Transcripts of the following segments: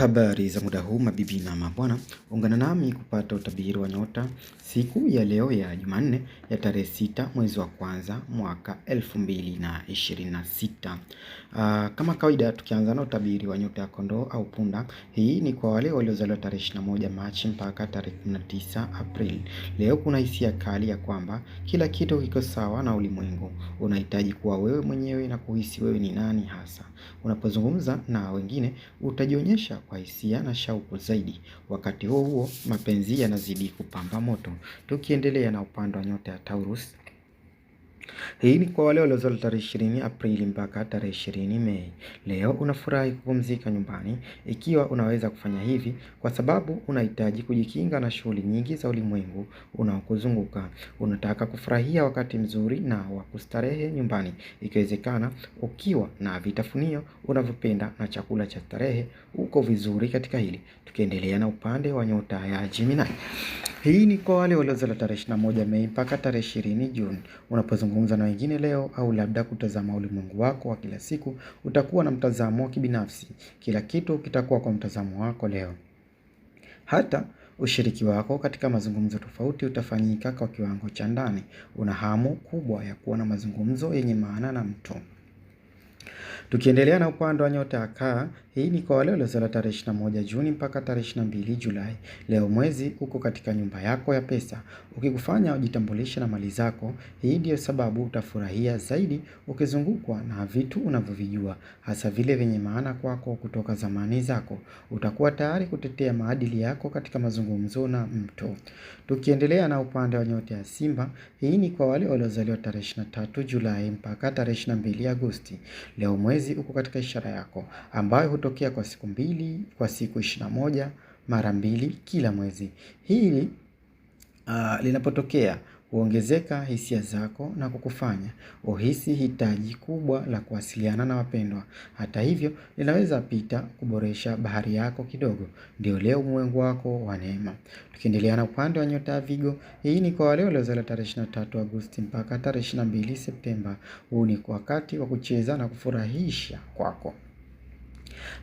Habari za muda huu mabibi na mabwana, ungana nami kupata utabiri wa nyota siku ya leo ya Jumanne ya tarehe 6 mwezi wa kwanza mwaka 2026. Kama kawaida tukianza na utabiri wa nyota ya kondoo au punda. Hii ni kwa wale waliozaliwa tarehe 21 Machi mpaka tarehe 19 April. Leo kuna hisia kali ya kwamba kila kitu kiko sawa na ulimwengu. Unahitaji kuwa wewe mwenyewe na kuhisi wewe ni nani hasa. Unapozungumza na wengine utajionyesha kwa hisia na shauku zaidi. Wakati huo huo mapenzi yanazidi kupamba moto. Tukiendelea na upande wa nyota ya Taurus. Hii ni kwa wale waliozaliwa tarehe 20 Aprili mpaka tarehe 20 Mei. Leo unafurahi kupumzika nyumbani ikiwa unaweza kufanya hivi kwa sababu unahitaji kujikinga na shughuli nyingi za ulimwengu unaokuzunguka. Unataka kufurahia wakati mzuri na wa kustarehe nyumbani, ikiwezekana ukiwa na vitafunio unavyopenda na chakula cha starehe. Uko vizuri katika hili. Tukiendelea na upande wa nyota ya Gemini. Hii ni kwa wale waliozaliwa tarehe 21 Mei mpaka tarehe 20 Juni. Unapozungumza na wengine leo au labda kutazama ulimwengu wako wa kila siku, utakuwa na mtazamo wa kibinafsi. Kila kitu kitakuwa kwa mtazamo wako leo. Hata ushiriki wako katika mazungumzo tofauti utafanyika kwa kiwango cha ndani. Una hamu kubwa ya kuwa na mazungumzo yenye maana na mtu. Tukiendelea na upande wa nyota ya Kaa. Hii ni kwa wale waliozaliwa tarehe 21 Juni mpaka tarehe 22 Julai. Leo mwezi uko katika nyumba yako ya pesa, ukikufanya ujitambulishe na mali zako. Hii ndio sababu utafurahia zaidi ukizungukwa na vitu unavyovijua, hasa vile vyenye maana kwako kutoka zamani zako. Utakuwa tayari kutetea maadili yako katika mazungumzo na mtu. Tukiendelea na upande wa nyota ya Simba. Hii ni kwa wale waliozaliwa tarehe 23 Julai mpaka tarehe 22 Agosti. Leo mwezi uko katika ishara yako ambayo hutokea kwa siku 21 mara 2 kila mwezi. Hili linapotokea huongezeka hisia zako na kukufanya uhisi hitaji kubwa la kuwasiliana na wapendwa. Hata hivyo linaweza pita kuboresha bahari yako kidogo. Ndio leo ulimwengu wako wa neema. Tukiendelea na upande wa nyota ya Vigo. Hii ni kwa wale waliozaliwa tarehe 23 Agosti mpaka tarehe 22 Septemba. Huu ni wakati wa kucheza na kufurahisha kwako.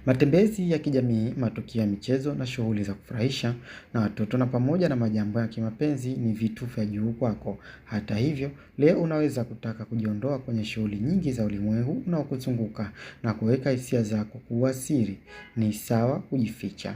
Matembezi ya kijamii, matukio ya michezo na shughuli za kufurahisha na watoto na pamoja na majambo ya kimapenzi ni vitu vya juu kwako. Hata hivyo, leo unaweza kutaka kujiondoa kwenye shughuli nyingi za ulimwengu unaokuzunguka na kuweka hisia zako kuwa siri. Ni sawa kujificha.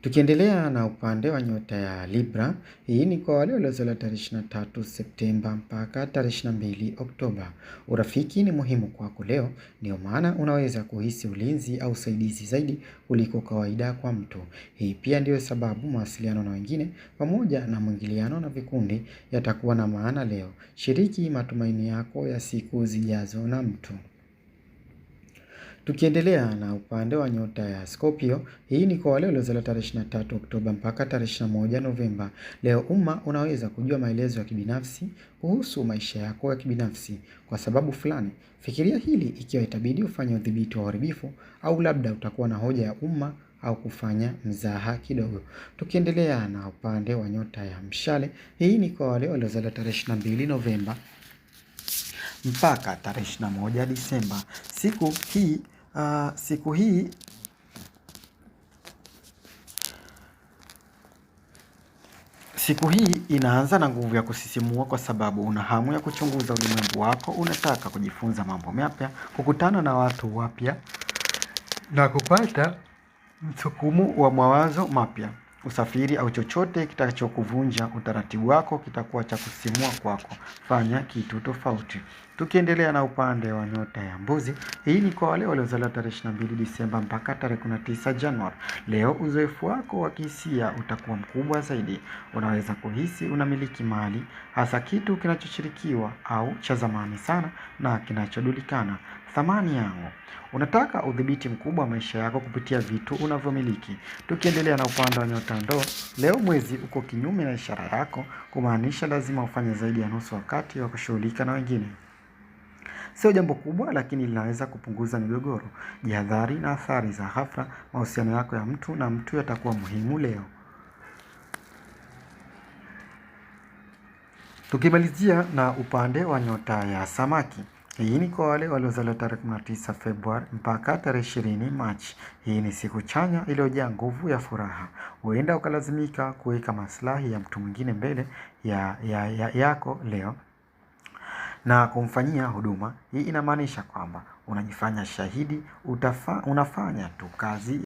Tukiendelea na upande wa nyota ya Libra. Hii ni kwa wale waliozaliwa tarehe 23 Septemba mpaka tarehe 22 Oktoba. Urafiki ni muhimu kwako leo, ndio maana unaweza kuhisi ulinzi au usaidizi zaidi kuliko kawaida kwa mtu. Hii pia ndio sababu mawasiliano na wengine pamoja na mwingiliano na vikundi yatakuwa na maana leo. Shiriki matumaini yako ya siku zijazo na mtu. Tukiendelea na upande wa nyota ya Scorpio. Hii ni kwa wale waliozaliwa tarehe 23 Oktoba mpaka tarehe 21 Novemba. Leo unaweza kujua maelezo ya kibinafsi kuhusu maisha yako ya kibinafsi kwa sababu fulani. Fikiria hili ikiwa itabidi ufanye udhibiti wa uharibifu au labda utakuwa na hoja ya au kufanya mzaha kidogo. Tukiendelea na upande wa nyota ya Mshale. Hii ni kwa wale waliozaliwa tarehe 22 Novemba mpaka tarehe 21 Disemba. Siku hii inaanza na nguvu ya kusisimua kwa sababu una hamu ya kuchunguza ulimwengu wako. Unataka kujifunza mambo mapya, kukutana na watu wapya na kupata msukumo wa mawazo mapya. Usafiri au chochote kitachokuvunja utaratibu wako kitakuwa cha kusisimua kwako. Fanya kitu tofauti. Tukiendelea na upande wa nyota ya Mbuzi. Hii ni kwa wale waliozaliwa tarehe 22 Disemba mpaka tarehe 19 Januari. Leo uzoefu wako wa kihisia utakuwa mkubwa zaidi. Unaweza kuhisi unamiliki mali, hasa kitu kinachoshirikiwa au cha zamani sana na kinachojulikana. Thamani yangu. Unataka udhibiti mkubwa wa maisha yako kupitia vitu unavyomiliki. Tukiendelea na upande wa nyota Ndoo. Leo mwezi uko kinyume na ishara yako, kumaanisha lazima ufanye zaidi ya nusu wakati wa kushughulika na wengine. Sio jambo kubwa lakini linaweza kupunguza migogoro. Jihadhari na athari za ghafla. Mahusiano yako ya mtu na mtu yatakuwa muhimu leo. Tukimalizia na upande wa nyota ya Samaki. Hii ni kwa wale waliozaliwa tarehe 19 Februari mpaka tarehe 20 Machi. Hii ni siku chanya iliyojaa nguvu ya furaha. Huenda ukalazimika kuweka maslahi ya mtu mwingine mbele yako leo na kumfanyia huduma. Hii inamaanisha kwamba unajifanya shahidi, unafanya tu kazi